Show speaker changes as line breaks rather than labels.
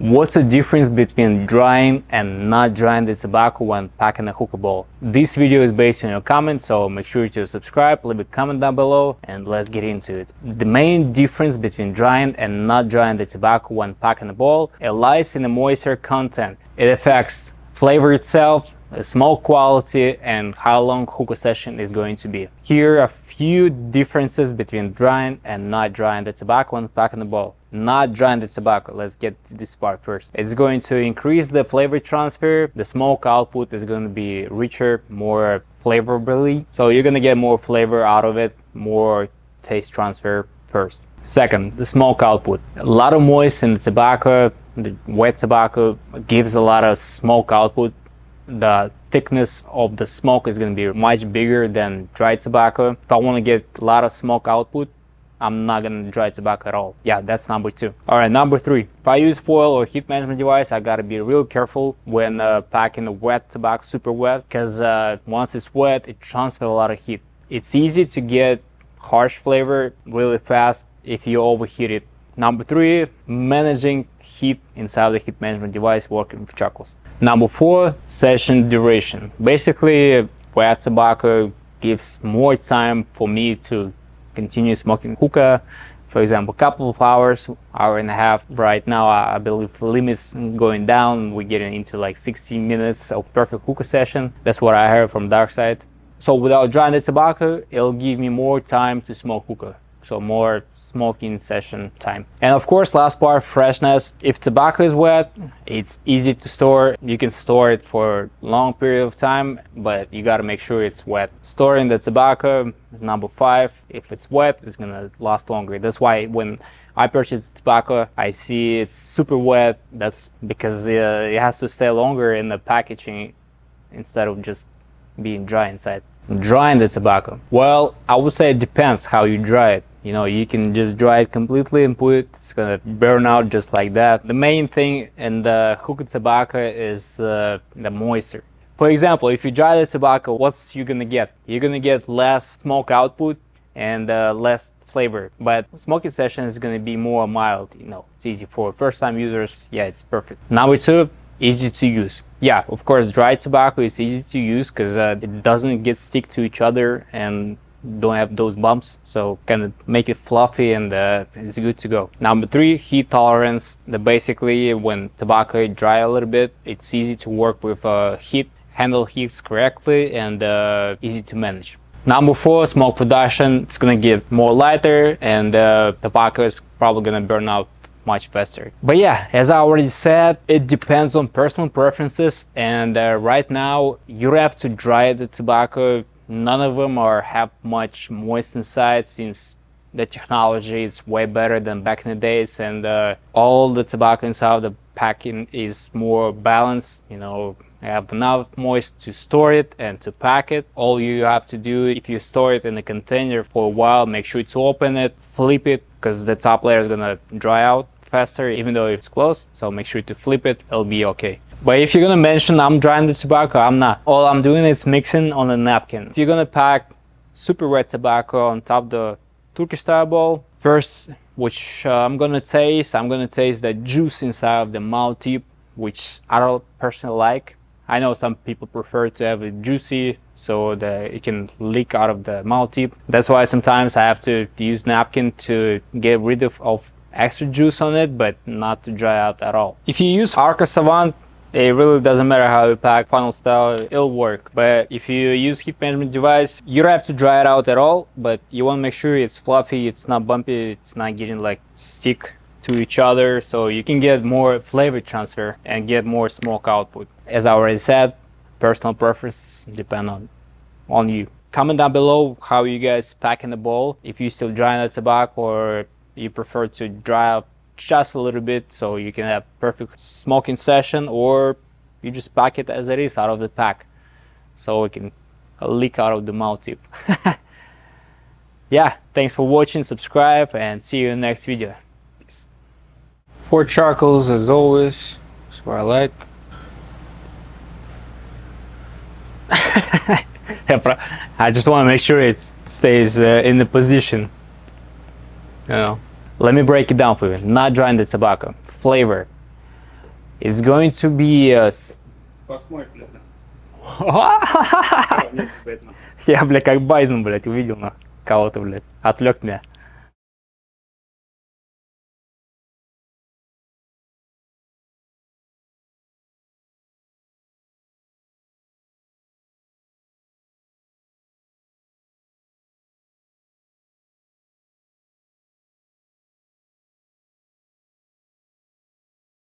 What's the difference between drying and not drying the tobacco when packing a hookah bowl? This video is based on your comments, so make sure to subscribe, leave a comment down below, and let's get into it. The main difference between drying and not drying the tobacco when packing a bowl lies in the moisture content. It affects flavor itself, the smoke quality, and how long hookah session is going to be. Here are a few differences between drying and not drying the tobacco when packing the bowl. Not drying the tobacco, let's get to this part first. It's going to increase the flavor transfer. The smoke output is going to be richer, more flavorably, so you're going to get more flavor out of it, more taste transfer first. Second, the smoke output. A lot of moisture in the tobacco, the wet tobacco gives a lot of smoke output. The thickness of the smoke is going to be much bigger than dry tobacco. If I want to get a lot of smoke output, I'm not going to dry tobacco at all. Yeah, that's number two. All right, number three. If I use foil or heat management device, I got to be real careful when packing a wet tobacco, super wet, because once it's wet, it transfers a lot of heat. It's easy to get harsh flavor really fast if you overheat it. Number three, managing heat inside the heat management device working with charcoals. Number four, session duration. Basically, wet tobacco gives more time for me to continue smoking hookah. For example, a couple of hours, hour and a half. Right now, I believe the limits going down. We're getting into like 60 minutes of perfect hookah session. That's what I heard from Dark Side. So without drying the tobacco, it'll give me more time to smoke hookah. So more smoking session time. And of course, last part, freshness. If tobacco is wet, it's easy to store. You can store it for a long period of time, but you got to make sure it's wet. Storing the tobacco, number five, if it's wet, it's gonna last longer. That's why when I purchase tobacco, I see it's super wet. That's because it has to stay longer in the packaging instead of just being dry inside. Drying the tobacco, well, I would say it depends how you dry it. You know, you can just dry it completely and put it, it's gonna burn out just like that. The main thing in the hookah tobacco is the moisture. For example, if you dry the tobacco, what's you gonna get? You're gonna get less smoke output and less flavor, but smoking session is gonna be more mild. You know, it's easy for first-time users. Yeah, it's perfect. Number two, easy to use. Yeah, of course, dry tobacco is easy to use because it doesn't get stick to each other and don't have those bumps, so kind of make it fluffy and it's good to go. Number three, heat tolerance. Basically, when tobacco is dry a little bit, it's easy to work with heat, handle heats correctly, and easy to manage. Number four, smoke production. It's gonna get more lighter, and tobacco is probably gonna burn out much faster. But yeah, as I already said, it depends on personal preferences, and right now you have to dry the tobacco. None of them have much moist inside, since the technology is way better than back in the days, and all the tobacco inside the packing is more balanced. You know, have enough moist to store it and to pack it. All you have to do, if you store it in a container for a while, make sure to open it, flip it, because the top layer is gonna dry out faster even though it's closed, so make sure to flip it, it'll be okay. But if you're gonna mention I'm drying the tobacco, I'm not. All I'm doing is mixing on a napkin. If you're gonna pack super wet tobacco on top of the Turkish style bowl, first, which I'm gonna taste the juice inside of the mouth tip, which I don't personally like. I know some people prefer to have it juicy so that it can leak out of the mouth tip. That's why sometimes I have to use napkin to get rid of extra juice on it, but not to dry out at all. If you use Hookah Savant, it really doesn't matter how you pack, funnel style, it'll work. But if you use heat management device, you don't have to dry it out at all, but you want to make sure it's fluffy, it's not bumpy, it's not getting like stick to each other, so you can get more flavor transfer and get more smoke output. As I already said, personal preferences depend on you. Comment down below how you guys pack in the bowl, if you still dry the tobacco or you prefer to dry out just a little bit so you can have perfect smoking session, or you just pack it as it is out of the pack so it can leak out of the mouth tip. Yeah, thanks for watching, subscribe, and see you in the next video. Peace. 4 charcoals as always, that's what I like. I just want to make sure it stays in the position, you know. Let me break it down for you. Not drying the tobacco. Flavor. It's going to be
Посмотрим, блядь.
Я, бля, как Байден, блядь, увидел на кого-то, блядь, отвлек меня.